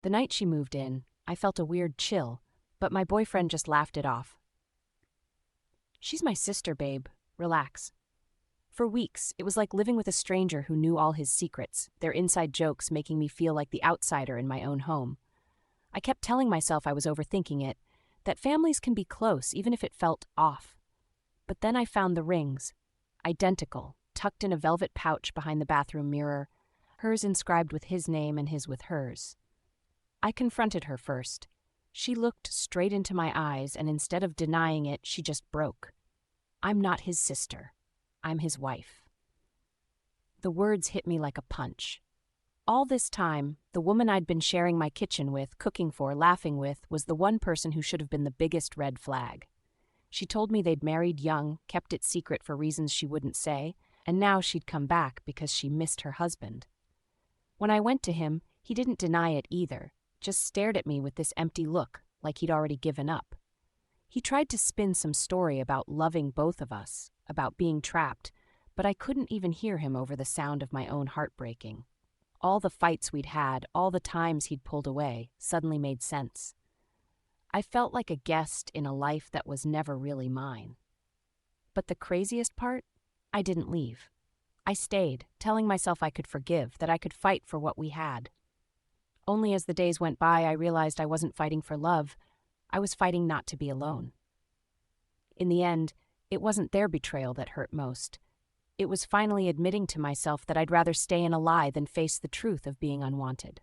The night she moved in, I felt a weird chill, but my boyfriend just laughed it off. "She's my sister, babe. Relax." For weeks, it was like living with a stranger who knew all his secrets, their inside jokes making me feel like the outsider in my own home. I kept telling myself I was overthinking it, that families can be close even if it felt off. But then I found the rings, identical, tucked in a velvet pouch behind the bathroom mirror, hers inscribed with his name and his with hers. I confronted her first. She looked straight into my eyes, and instead of denying it, she just broke. "I'm not his sister. I'm his wife." The words hit me like a punch. All this time, the woman I'd been sharing my kitchen with, cooking for, laughing with, was the one person who should have been the biggest red flag. She told me they'd married young, kept it secret for reasons she wouldn't say, and now she'd come back because she missed her husband. When I went to him, he didn't deny it either, just stared at me with this empty look, like he'd already given up. He tried to spin some story about loving both of us, about being trapped, but I couldn't even hear him over the sound of my own heart breaking. All the fights we'd had, all the times he'd pulled away, suddenly made sense. I felt like a guest in a life that was never really mine. But the craziest part? I didn't leave. I stayed, telling myself I could forgive, that I could fight for what we had. Only as the days went by, I realized I wasn't fighting for love. I was fighting not to be alone. In the end, it wasn't their betrayal that hurt most. It was finally admitting to myself that I'd rather stay in a lie than face the truth of being unwanted.